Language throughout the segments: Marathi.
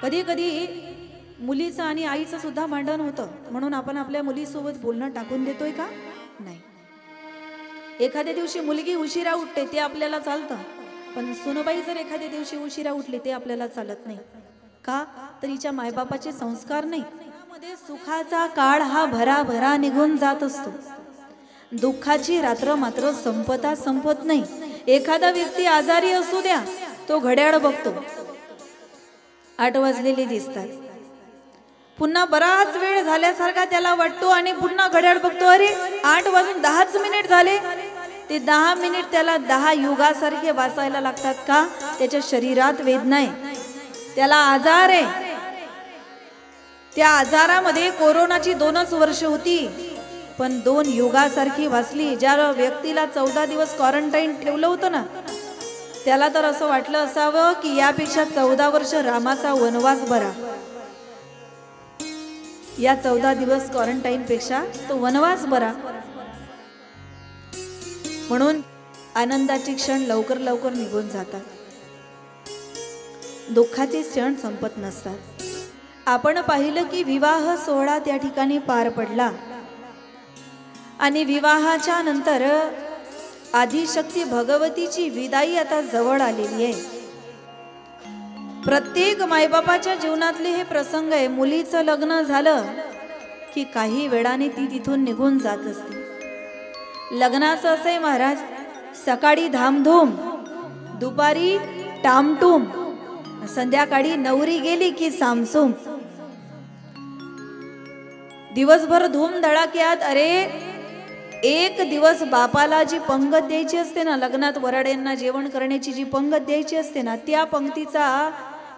कधी कधी मुलीचं आणि आईचं सुद्धा भांडण होतं, म्हणून आपण आपल्या मुलीसोबत बोलणं टाकून देतोय का? नाही. एखाद्या दिवशी मुलगी उशिरा उठते ते आपल्याला चालतं, पण सुनबाई जर एखाद्या दिवशी उशिरा उठली ते आपल्याला चालत नाही. का? तर हिच्या मायबापाचे संस्कार नाही. त्यामध्ये सुखाचा काळ हा भराभरा निघून जात असतो, दुःखाची रात्र मात्र संपत नाही. एखादा व्यक्ती आजारी असू द्या, तो घड्याळ बघतो, 8 वाजलेले दिसतात, पुन्हा बराच वेळ झाल्यासारखा त्याला वाटतो आणि पुन्हा घड्याळ बघतो, अरे 8 वाजून 10च मिनिट झाले. ते 10 मिनिट त्याला 10 युगासारखे वाचायला लागतात. का? त्याच्या शरीरात वेदना आहे, त्याला आजार आहे. त्या आजारामध्ये कोरोनाची 2च वर्ष होती, पण 2 युगासारखी वाचली. ज्या व्यक्तीला 14 दिवस क्वारंटाईन ठेवलं होतं ना, त्याला तर असं वाटलं असावं की यापेक्षा 14 वर्ष रामाचा वनवास बरा. या 14 दिवस क्वारंटाईन पेक्षा तो वनवास बरा. म्हणून आनंदाचे क्षण लवकर लवकर निघून जातात, दुःखाचे क्षण संपत नसतात. आपण पाहिलं की विवाह सोहळा त्या ठिकाणी पार पडला आणि विवाहाच्या नंतर आदिशक्ती भगवतीची विदाई आता जवळ आलेली आहे. प्रत्येक मायबापाच्या जीवनातले हे प्रसंग आहे. मुलीचं लग्न झालं की काही वेळाने ती तिथून निघून जात असते. लग्नाचं असं आहे महाराज, सकाळी धामधूम, दुपारी टामटूम, संध्याकाळी नवरी गेली की सामसूम. दिवसभर धूम धडाक्यात. अरे एक दिवस बापाला जी पंगत द्यायची असते ना, लग्नात वराड्यांना जेवण करण्याची जी पंगत द्यायची असते ना, त्या पंक्तीचा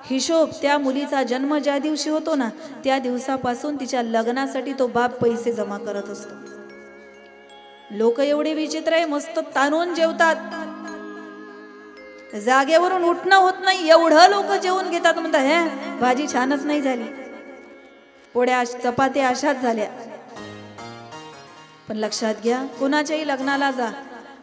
हिशोब त्या मुलीचा जन्म ज्या दिवशी होतो ना, त्या दिवसापासून तिच्या लग्नासाठी तो बाप पैसे जमा करत असतो. लोक एवढे विचित्र आहे, मस्त ताणून जेवतात, जागेवरून उठणं होत नाही, एवढं लोक जेवून घेतात. म्हणतात हे भाजी छानच नाही झाली, पोळ्या चपात्या अशाच झाल्या. पण लक्षात घ्या, कोणाच्याही लग्नाला जा,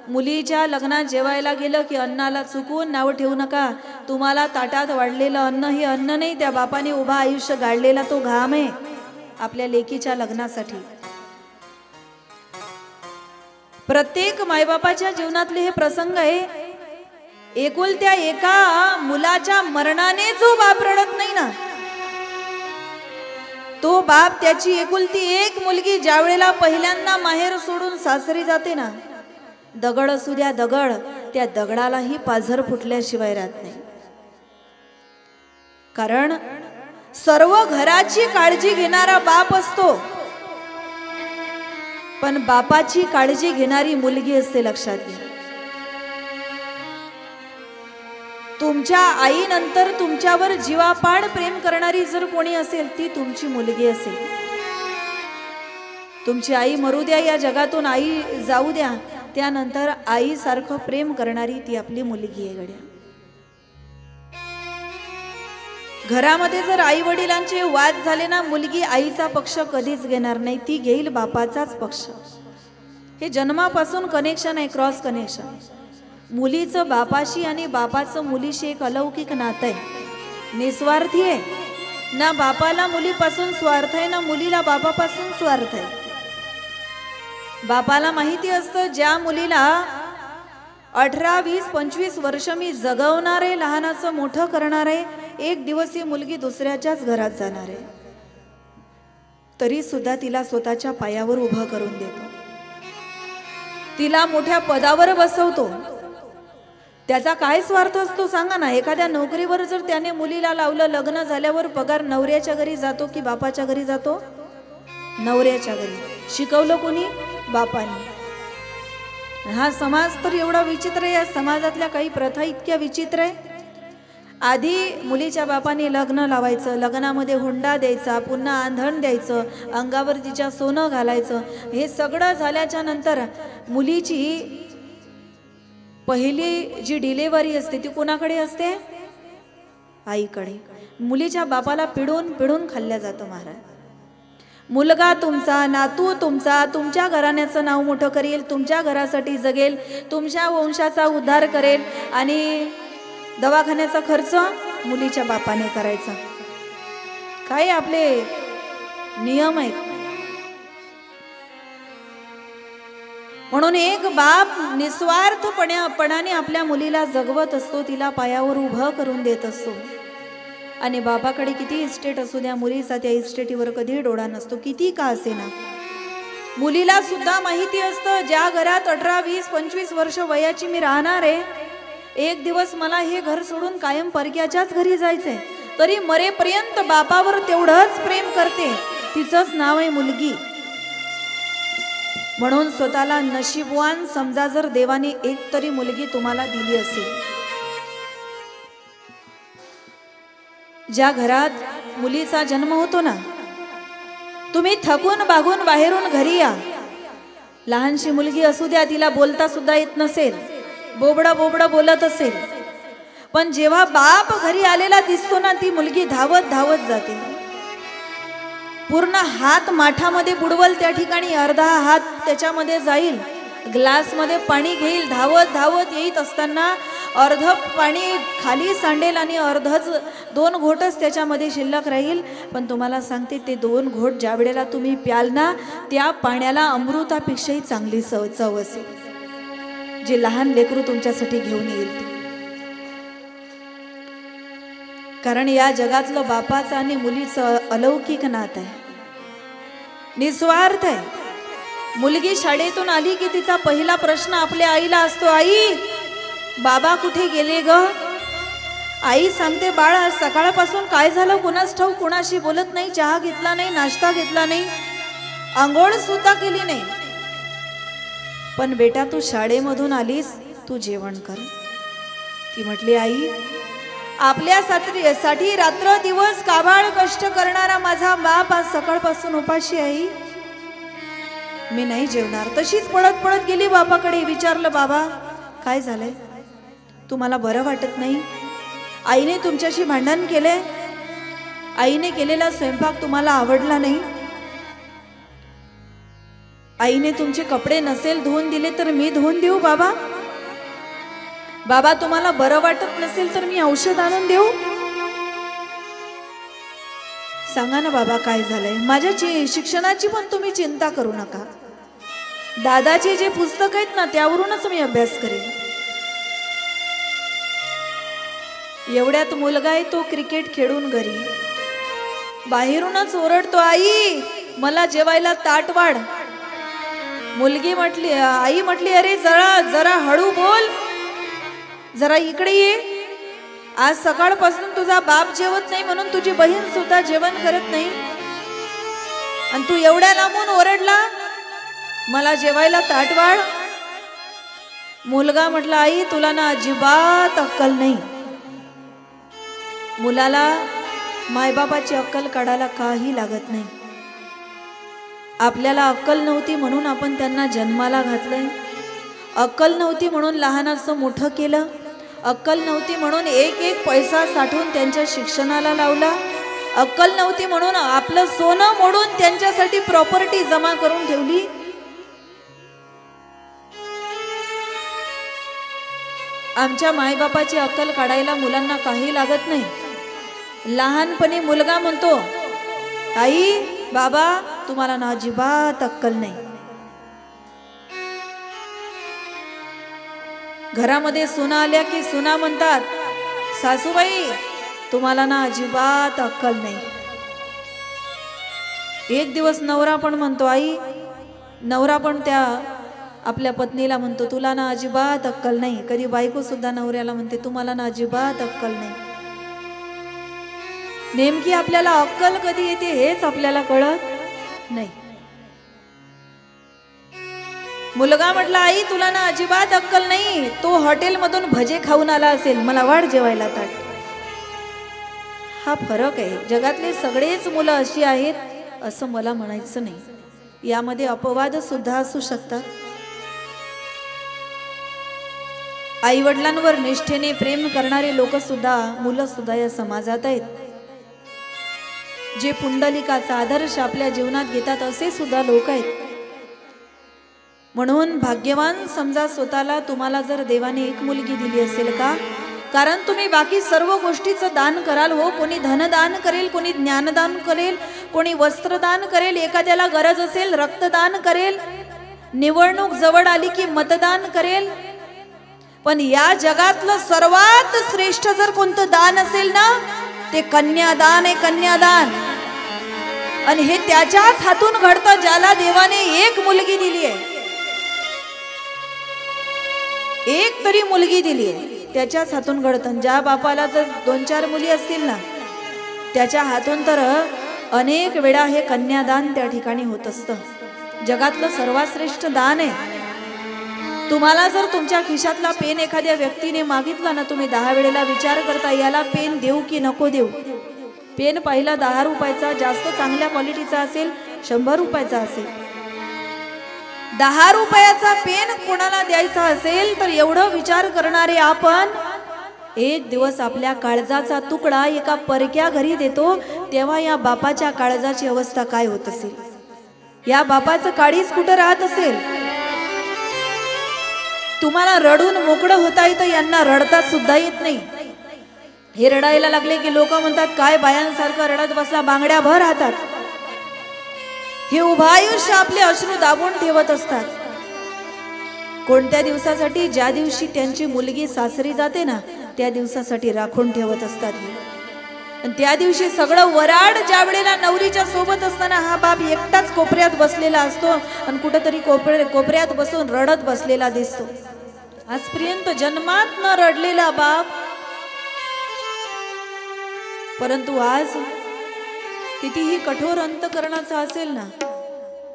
मुलीच्या लग्नात जेवायला गेलं की अन्नाला चुकून नाव ठेवू नका. तुम्हाला ताटात वाढलेलं अन्न हे अन्न नाही, त्या बापाने उभा आयुष्य गाळलेला तो घाम आहे आपल्या लेकीच्या लग्नासाठी. प्रत्येक मायबापाच्या जीवनातले हे प्रसंग आहे. एकुलत्या एका मुलाच्या मरणाने जो बाप रडत नाही ना, तो बाप त्याची एकुलती एक मुलगी ज्या वेळेला पहिल्यांदा माहेर सोडून सासरी जाते ना, दगड असू द्या दगड, त्या दगडालाही पाझर फुटल्याशिवाय राहत नाही. कारण सर्व घराची काळजी घेणारा बाप असतो, पण बापाची काळजी घेणारी मुलगी असते. लक्षात घ्या, तुमच्या आईनंतर तुमच्यावर जीवापाड प्रेम करणारी जर कोणी असेल, ती तुमची मुलगी असेल. तुमची आई मरू द्या या जगातून, आई जाऊ द्या, त्यानंतर आईसारखं प्रेम करणारी ती आपली मुलगी आहे. गड्या, घरामध्ये जर आई वडिलांचे वाद झाले ना, मुलगी आईचा पक्ष कधीच घेणार नाही, ती घेईल बापाचाच पक्ष. हे जन्मापासून कनेक्शन आहे, क्रॉस कनेक्शन. मुलीचं बापाशी आणि बापाचं मुलीशी एक अलौकिक नातं आहे, निस्वार्थी आहे. ना बापाला मुलीपासून स्वार्थ आहे, ना मुलीला बापापासून स्वार्थ आहे. बापाला माहिती असतं, ज्या मुलीला 18, 20, 25 वर्ष मी जगवणार आहे, लहानाचं मोठं करणार आहे, एक दिवस ही मुलगी दुसऱ्याच्याच घरात जाणार आहे, तरी सुद्धा तिला स्वतःच्या पायावर उभं करून देतो, तिला मोठ्या पदावर बसवतो. त्याचा काय स्वार्थ असतो सांगा ना? एखाद्या नोकरीवर जर त्याने मुलीला लावलं, लग्न झाल्यावर पगार नवऱ्याच्या घरी जातो की बापाच्या घरी जातो? नवऱ्याच्या घरी. शिकवलं कोणी? बापाने. हा समाज तर एवढा विचित्र आहे. या समाजातल्या काही प्रथा इतक्या विचित्र आहे. आधी मुलीच्या बापाने लग्न लावायचं, लग्नामध्ये हुंडा द्यायचा, पुन्हा आंधण द्यायचं, अंगावर तिच्या सोनं घालायचं. हे सगळं झाल्याच्या नंतर मुलीची पहिली जी डिलेवरी असते ती कोणाकडे असते? आईकडे. मुलीच्या बापाला पिडून पिडून खाल्ल्या जातं महाराज. मुलगा तुमचा, नातू तुमचा, तुमच्या घराण्याचं नाव मोठं करेल, तुमच्या घरासाठी जगेल, तुमच्या वंशाचा उद्धार करेल, आणि दवाखान्याचा खर्च मुलीच्या बापाने करायचा. काय आपले नियम आहेत. म्हणून एक बाप निस्वार्थपणाने आपल्या मुलीला जगवत असतो, तिला पायावर उभं करून देत असतो. आणि बाबाकडे किती इस्टेट असू द्या, मुलीचा त्या इस्टेटीवर कधी डोळा नसतो, किती का असेना. मुलीला सुद्धा माहिती असतं, ज्या घरात 18, 20, 25 वर्ष वयाची मी राहणार आहे, एक दिवस मला हे घर सोडून कायम परक्याच्याच घरी जायचंय, तरी मरेपर्यंत बापावर तेवढंच प्रेम करते. तिचंच नाव आहे मुलगी. म्हणून स्वतःला नशीबवान समजा जर देवाने एक तरी मुलगी तुम्हाला दिली असेल. ज्या घरात मुलीचा जन्म होतो ना, तुम्ही थकून बागून बाहेरून घरी या, लहानशी मुलगी असू द्या, तिला बोलता सुद्धा येत नसेल, बोबडा बोलत असेल, पण जेव्हा बाप घरी आलेला दिसतो ना, ती मुलगी धावत धावत जाते. पूर्ण हात माठामध्ये बुडवल, त्या ठिकाणी अर्धा हात त्याच्यामध्ये जाईल, ग्लासमध्ये पाणी घेईल, धावत धावत येत असताना अर्ध पाणी खाली सांडेल आणि अर्धच 2 घोटच त्याच्यामध्ये शिल्लक राहील. पण तुम्हाला सांगते, ते 2 घोट ज्या वेळेला तुम्ही प्याल ना, त्या पाण्याला अमृतापेक्षाही चांगली चव असेल, जे लहान लेकरू तुमच्यासाठी घेऊन येईल. कारण या जगातलं बापाचं आणि मुलीचं अलौकिक नातं आहे, निस्वार्थ आहे. मुलगी शाळेतून आली की तिचा पहिला प्रश्न आपल्या आईला असतो, आई बाबा कुठे गेले ग? आई सांगते, बाळ आज सकाळपासून काय झालं कोणास ठाऊक, कोणाशी बोलत नाही, चहा घेतला नाही, नाश्ता घेतला नाही, आंघोळ सुद्धा केली नाही. पण बेटा तू शाळेमधून आलीस, तू जेवण कर. ती म्हटली, आई आपल्यासाठी रात्र दिवस काबाड कष्ट करणारा माझा बाप आज सकाळपासून उपाशी आहे, मी नाही जेवणार. तशीच पळत पळत गेली बापाकडे. विचारलं, बाबा काय झालंय, तुम्हाला बरं वाटत नाही? आईने तुमच्याशी भांडण केले, आईने केलेला स्वयंपाक तुम्हाला आवडला नाही, आईने तुमचे कपडे नसेल धुवून दिले तर मी धुवून देऊ बाबा? बाबा तुम्हाला बरं वाटत नसेल तर मी औषध आणून देऊ? सांगा ना बाबा काय झालंय. माझ्या शिक्षणाची पण तुम्ही चिंता करू नका, दादाचे जे पुस्तक आहेत ना त्यावरूनच मी अभ्यास करेन. एवढ्यात मुलगा आहे, तो क्रिकेट खेळून घरी बाहेरूनच ओरडतो, आई मला जेवायला ताट वाढ. मुलगी म्हटली, आई म्हटली, अरे जरा हळू बोल, जरा इकडे ये. आज सकाळपासून तुझा बाप जेवत नाही म्हणून तुझी बहीण सुद्धा जेवण करत नाही, आणि तू एवढ्या लांबून ओरडला मला जेवायला ताट वाढ. मुलगा म्हटला, आई तुला ना अजिबात अक्कल नाही. मुलाला मायबापाची अक्कल काढायला काही लागत नाही. आपल्याला अक्कल नव्हती म्हणून आपण त्यांना जन्माला घातलंय, अक्कल नव्हती म्हणून लहानाचं मोठं केलं, अक्कल नव्हती म्हणून एक एक पैसा साठवून त्यांच्या शिक्षणाला लावला, अक्कल नव्हती म्हणून आपलं सोनं मोडून त्यांच्यासाठी प्रॉपर्टी जमा करून ठेवली. आमच्या मायबापाची अक्कल काढायला मुलांना काही लागत नाही. लहानपणी मुलगा म्हणतो, आई बाबा तुम्हाला ना अजिबात अक्कल नाही. घरामध्ये सुना आल्या की सुना म्हणतात, सासूबाई तुम्हाला ना अजिबात अक्कल नाही. एक दिवस नवरा पण म्हणतो, आई नवरा पण त्या आपल्या पत्नीला म्हणतो, तुला ना अजिबात अक्कल नाही. कधी बायको सुद्धा नवऱ्याला म्हणते, तुम्हाला ना अजिबात अक्कल नाही. नेमकी आपल्याला अक्कल कधी येते हेच आपल्याला कळत नाही. मुलगा म्हटला, आई तुला ना अजिबात अक्कल नाही. तो हॉटेलमधून भजे खाऊन आला असेल, मला वाढ जेवायला ताट. हा फरक आहे. जगातले सगळेच मुलं अशी आहेत असं मला म्हणायचं नाही. यामध्ये अपवाद सुद्धा असू शकतात. आई वडिलांवर निष्ठेने प्रेम करणारे लोक सुद्धा, मुलं सुद्धा या समाजात आहेत. जे पुंडलिकाचा आदर्श आपल्या जीवनात घेतात असे सुद्धा लोक आहेत. म्हणून भाग्यवान समजा स्वतःला. तुम्हाला जर देवाने एक मुलगी दिली असेल का, कारण तुम्ही बाकी सर्व गोष्टीचं दान कराल हो. कोणी धनदान करेल, कोणी ज्ञानदान करेल, कोणी वस्त्रदान करेल, एखाद्याला गरज असेल रक्तदान करेल, निवडणूक जवळ आली की मतदान करेल. पण या जगातलं सर्वात श्रेष्ठ जर कोणतं दान असेल ना, ते कन्यादान आहे. कन्यादान. आणि हे त्याच्याच हातून घडतं ज्याला देवाने एक मुलगी दिली आहे. एक तरी मुलगी दिली आहे, त्याच्याच हातून घडतं. ज्या बापाला जर 2-4 मुली असतील ना, त्याच्या हातून तर अनेक वेळा हे कन्यादान त्या ठिकाणी होत असतं. जगातलं सर्वात श्रेष्ठ दान आहे. तुम्हाला जर तुमच्या खिशातला पेन एखाद्या व्यक्तीने मागितला ना, तुम्ही 10 वेळेला विचार करता याला पेन देऊ की नको देऊ. पेन पहिला 10 रुपयाचा, जास्त चांगल्या क्वालिटीचा असेल 100 रुपयाचा असेल. 10 रुपयाचा पेन कोणाला द्यायचा असेल तर एवढं विचार करणारे आपण एक दिवस आपल्या काळजाचा तुकडा एका परक्या घरी देतो, तेव्हा या बापाच्या काळजाची अवस्था काय होत असेल. या बापाचं काळीज कुठं राहत असेल. तुम्हाला रडून मोकळं होता येतं, यांना रडता सुद्धा येत नाही. हे रडायला लागले की लोक म्हणतात काय बायांसारखं रडत बसला, बांगड्या भर राहतात. हे उभं आयुष्य आपले अश्रू दाबून ठेवत असतात. कोणत्या दिवसासाठी? ज्या दिवशी त्यांची मुलगी सासरी जाते ना, त्या दिवसासाठी राखून ठेवत असतात. आणि त्या दिवशी सगळं वराड ज्या वेळेला नवरीच्या सोबत असताना हा बाप एकटाच कोपऱ्यात बसलेला असतो आणि कुठंतरी कोपऱ्यात बसून रडत बसलेला दिसतो. आजपर्यंत जन्मात न रडलेला बाप, परंतु आज कितीही कठोर अंतकरणाचा असेल ना,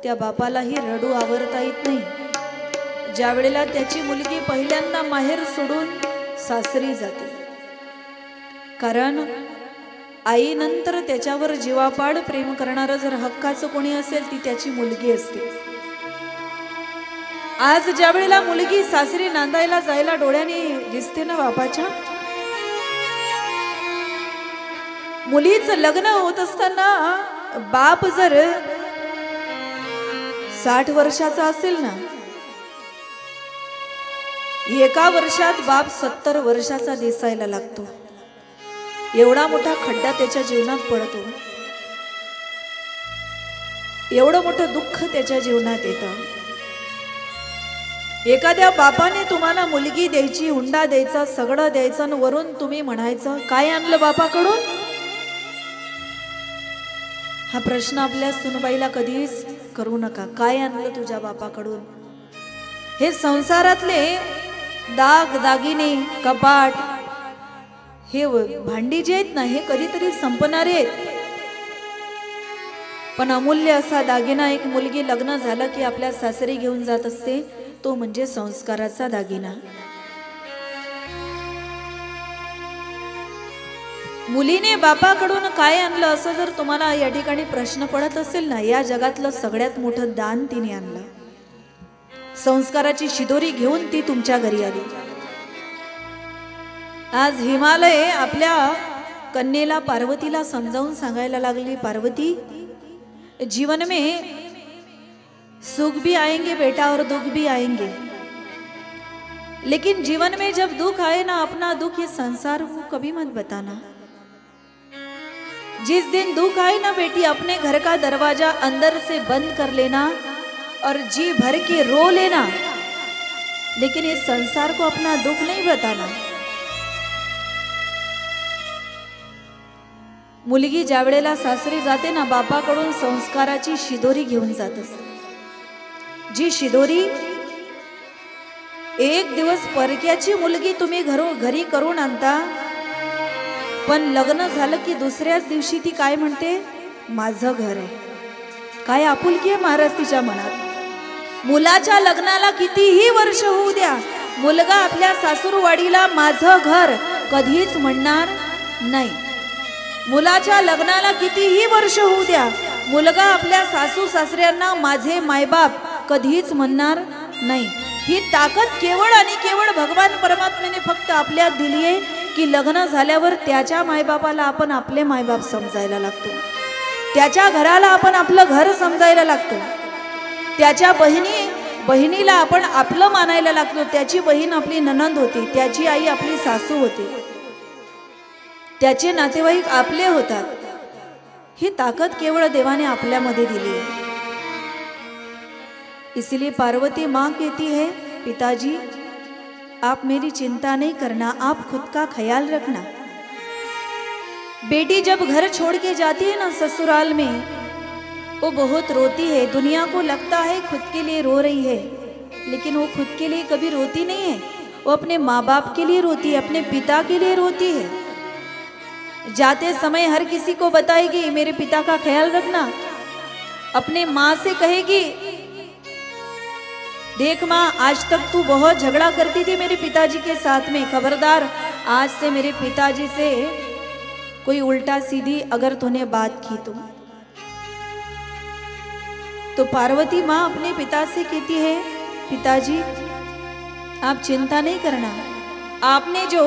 त्या बापालाही रडू आवरता येत नाही. ज्या वेळेला त्याची मुलगी पहिल्यांदा माहेर सोडून सासरी जाते. कारण आईनंतर त्याच्यावर जीवापाड प्रेम करणारं जर हक्काचं कोणी असेल ती त्याची मुलगी असते. आज ज्या वेळेला मुलगी सासरी नांदायला जायला डोळ्याने दिसते ना बापाच्या, मुलीचं लग्न होत असताना बाप जर 60 वर्षाचा असेल ना, एका वर्षात बाप 70 वर्षाचा दिसायला लागतो. एवढा मोठा खड्डा त्याच्या जीवनात पडतो, एवढं मोठं दुःख त्याच्या जीवनात येतं. एखाद्या बापाने तुम्हाला मुलगी द्यायची, हुंडा द्यायचा, सगळं द्यायचं आणि वरून तुम्ही म्हणायचं काय आणलं बापाकडून. हा प्रश्न आपल्या सुनबाईला कधीच करू नका. काय आणलं तुझ्या बापाकडून. हे संसारातले दाग दागिने, कपाट, हे भांडी जे आहेत ना, हे कधीतरी संपणारे आहेत. पण अमूल्य असा दागिना एक मुलगी लग्न झालं की आपल्या सासरी घेऊन जात असते, तो म्हणजे संस्काराचा दागिना. मुलीने बापाकडून काय आणलं असं जर तुम्हाला या ठिकाणी प्रश्न पडत असेल ना, या जगातलं सगळ्यात मोठं दान तिने आणलं. संस्काराची शिदोरी घेऊन ती तुमच्या घरी आली. आज हिमालय आपल्या कन्येला पार्वतीला समजावून सांगायला लागली, पार्वती जीवन में सुख भी आएंगे बेटा और दुख भी आएंगे, लेकिन जीवन में जब दुख आए ना, अपना दुख ये संसार को कभी मत बताना. जिस दिन दुख आए ना बेटी, अपने घर का दरवाजा अंदर से बंद कर लेना और जी भर के रो लेना, लेकिन इस संसार को अपना दुख नहीं बताना. मुलगी ज्या वेळेला सासरी जाते ना, बापाकडून संस्काराची शिदोरी घेऊन जात असते. जी शिदोरी एक दिवस परक्याची मुलगी तुम्ही घरी करून आणता, पण लग्न झालं की दुसऱ्याच दिवशी ती काय म्हणते, माझं घर आहे. काय आपुलकी आहे महाराज तिच्या मनात. मुलाच्या लग्नाला कितीही वर्ष होऊ द्या, मुलगा आपल्या सासूरवाडीला माझं घर कधीच म्हणणार नाही. मुलाच्या लग्नाला कितीही वर्ष होऊ द्या, मुलगा आपल्या सासू सासऱ्यांना माझे मायबाप कधीच म्हणणार नाही. ही ताकद केवळ आणि केवळ भगवान परमात्म्याने फक्त आपल्यात दिली आहे की लग्न झाल्यावर त्याच्या मायबापाला आपण आपले मायबाप समजायला लागतो, त्याच्या घराला आपण आपलं घर समजायला लागतो. त्याच्या बहिणी बहिणीला आपण आपलं मानायला लागतो, त्याची बहीण आपली नणंद होती, त्याची आई आपली सासू होती, त्याचे नातेवाईक आपले होतात। ही ताकद केवळ देवाने आपल्यामध्ये दिली है। इसलिए पार्वती माँ कहती है, पिताजी आप मेरी चिंता नहीं करना, आप खुद का ख्याल रखना। बेटी जब घर छोड़ के जाती है ना ससुराल में, वो बहुत रोती है। दुनिया को लगता है खुद के लिए रो रही है, लेकिन वो खुद के लिए कभी रोती नहीं है। वो अपने माँ बाप के लिए रोती है, अपने पिता के लिए रोती है। जाते समय हर किसी को बताएगी मेरे पिता का ख्याल रखना। अपने माँ से कहेगी, देख माँ आज तक तू बहुत झगड़ा करती थी मेरे पिताजी के साथ में, खबरदार आज से मेरे पिताजी से कोई उल्टा सीधी अगर तूने बात की तो पार्वती माँ अपने पिता से कहती है, पिताजी आप चिंता नहीं करना, आपने जो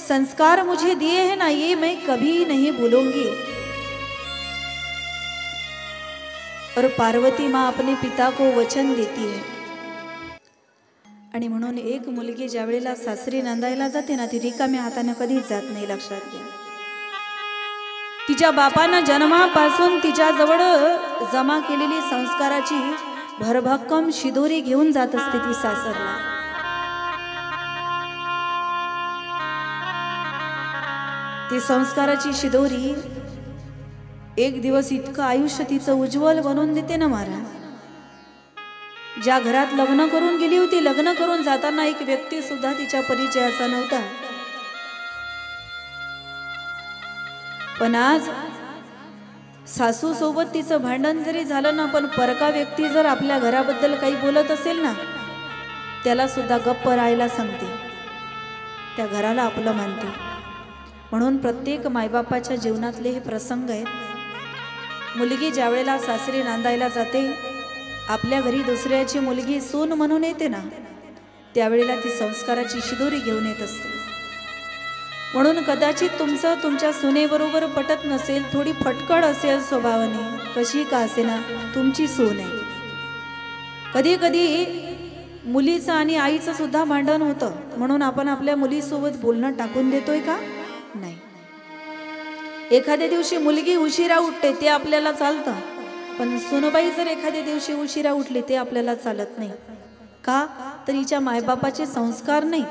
संस्कार मुझे दिए हैं ना, ये मैं कभी नहीं भूलूंगी। और पार्वती माँ अपने पिता को वचन देती है। आणि म्हणून एक मुलगी ज्या वेळेला सासरी नांदायला जाते ना, ती रिकाम्या हाताने कधीच जात नाही, लक्षात घ्या। तिच्या बापानं जन्मापासून तिच्याजवळ जमा केलेली संस्काराची भरभक्कम शिदोरी घेऊन जात असते ती सासरला। ती संस्काराची शिदोरी एक दिवस इतकं आयुष्य तिचं उज्ज्वल बनवून देते ना महाराज। ज्या घरात लग्न करून गेली होती, लग्न करून जाताना एक व्यक्ती सुद्धा तिच्या परिचयाचा नव्हता, पण आज सासू सोबत तिचं भांडण जरी झालं ना, पण परका व्यक्ती जर आपल्या घराबद्दल काही बोलत असेल ना, त्याला सुद्धा गप्प राहायला सांगते, त्या घराला आपलं मानते। म्हणून प्रत्येक मायबापाच्या जीवनातले हे प्रसंग आहेत। मुलगी ज्या वेळेला सासरी नांदायला जाते, आपल्या घरी दुसऱ्याची मुलगी सून म्हणून येते ना, त्यावेळेला ती संस्काराची शिदोरी घेऊन येत असते। म्हणून कदाचित तुमचं तुमच्या सुनेबरोबर पटत नसेल, थोडी फटकड असेल स्वभावाने, कशी का असेना तुमची सून आहे। कधी कधी मुलीचं आणि आईचं सुद्धा भांडण होतं, म्हणून आपण आपल्या मुलीसोबत बोलणं टाकून देतोय का? नाही। एखाद्या दिवशी मुलगी उशिरा उठते ते आपल्याला चालतं, पण सुनबाई जर एखाद्या दिवशी उशिरा उठली ते आपल्याला चालत नाही। का? तर हिच्या मायबापाचे संस्कार नाही।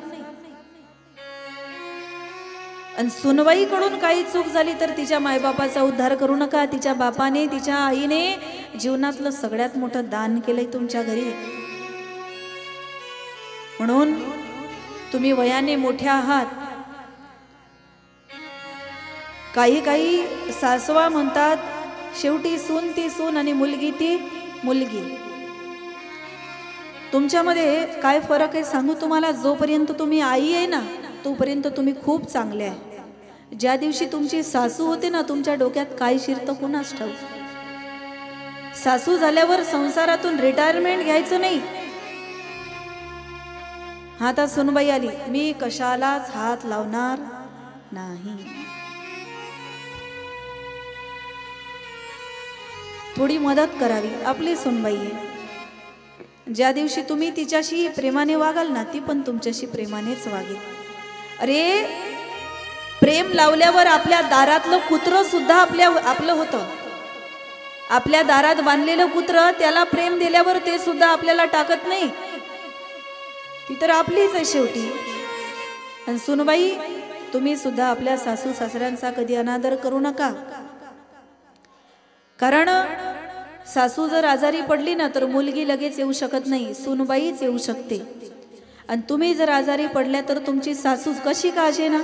आणि सुनबाईकडून काही चूक झाली तर तिच्या मायबापाचा उद्धार करू नका। तिच्या बापाने, तिच्या आईने जीवनातलं सगळ्यात मोठं दान केलंय तुमच्या घरी। म्हणून तुम्ही वयाने मोठ्या आहात, काही काही सासवा म्हणतात शेवटी सून ती सून आणि मुलगी ती मुलगी। तुमच्यामध्ये काय फरक आहे सांगू तुम्हाला? जोपर्यंत तुम्ही आई आहे ना, तोपर्यंत तुम्ही खूप चांगले आहे। ज्या दिवशी तुमची सासू होते ना, तुमच्या डोक्यात काय शिरतं कुणास ठाऊक। सासू झाल्यावर संसारातून रिटायरमेंट घ्यायचं नाही। आता सुनबाई आली, मी कशालाच हात लावणार नाही। थोडी मदत करावी, आपली सुनबाई आहे। ज्या दिवशी तुम्ही तिच्याशी प्रेमाने वागाल ना, ती पण तुमच्याशी प्रेमानेच वागेल। अरे प्रेम लावल्यावर आपल्या दारातलं कुत्र सुद्धा आपलं होतं। आपल्या दारात बांधलेलं कुत्र, त्याला प्रेम दिल्यावर ते सुद्धा आपल्याला टाकत नाही, ती तर आपलीच आहे शेवटी। आणि सुनबाई, तुम्ही सुद्धा आपल्या सासू सासऱ्यांचा कधी अनादर करू नका। कारण सासू जर आजारी पडली ना, तर मुलगी लगेच येऊ शकत नाही, सुनबाईच येऊ शकते। आणि तुम्ही जर आजारी पडल्या तर तुमची सासू कशी का असे ना,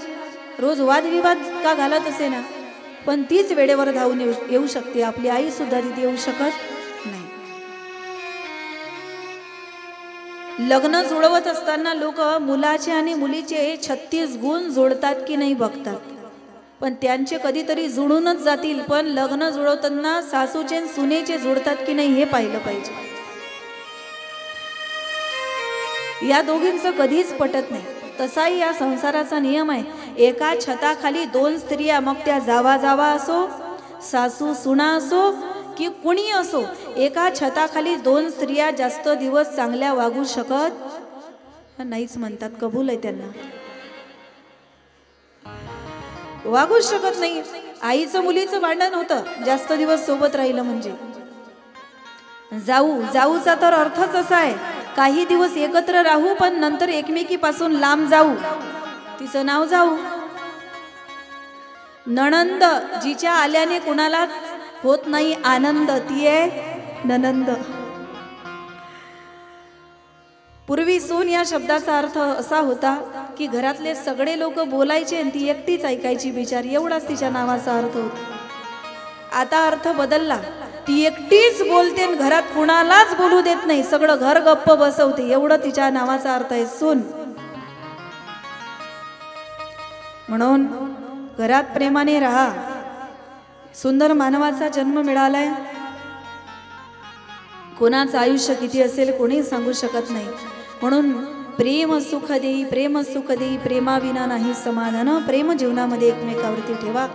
रोज वादविवाद का घालत असे ना, पण तीच वेळेवर धावून येऊ शकते। आपली आई सुद्धा तिथे येऊ शकत नाही। लग्न जुळवत असताना लोक मुलाचे आणि मुलीचे 36 गुण जोडतात की नाही बघतात, पण त्यांचे कधीतरी जुळूनच जातील, पण लग्न जुळवताना सासूचे आणि सुनेचे जोडतात की नाही हे पाहिलं पाहिजे। या दोघींचं कधीच पटत नाही। तसाही या संसाराचा नियम आहे, एका छताखाली 2 स्त्रिया, मग त्या जावा जावा असो, सासू सुना असो की कुणी असो, एका छताखाली दोन स्त्रिया जास्त दिवस चांगल्या वागू शकत नाहीच म्हणतात. कबूल आहे त्यांना, वागूच शकत नाही. आईचं मुलीचं भांडण होतं, जास्त दिवस सोबत राहिलं म्हणजे. जाऊचा तर अर्थच असा आहे, काही दिवस एकत्र राहू पण नंतर एकमेकीपासून लांब जाऊ. तिचं नाव जाऊ. नणंद जिच्या आल्याने कुणालाच होत नाही आनंद, ती आहे ननंद. पूर्वी सून या शब्दाचा अर्थ असा होता की घरातले सगळे लोक बोलायचे आणि ती एकटीच ऐकायची बिचारी, एवढाच तिच्या नावाचा अर्थ होता. आता अर्थ बदलला, ती एकटीच बोलते आणि घरात कुणालाच बोलू देत नाही, सगळं घर गप्प बसवते, एवढं तिच्या नावाचा अर्थ आहे सून. म्हणून घरात प्रेमाने राहा. सुंदर मानवाचा जन्म मिळालाय. कोणाचं आयुष्य किती असेल कोणी सांगू शकत नाही. म्हणून प्रेम सुख देई, प्रेम सुख देई, प्रेमाविना नाही समाधान. प्रेम जीवनामध्ये एकमेकावरती ठेवा.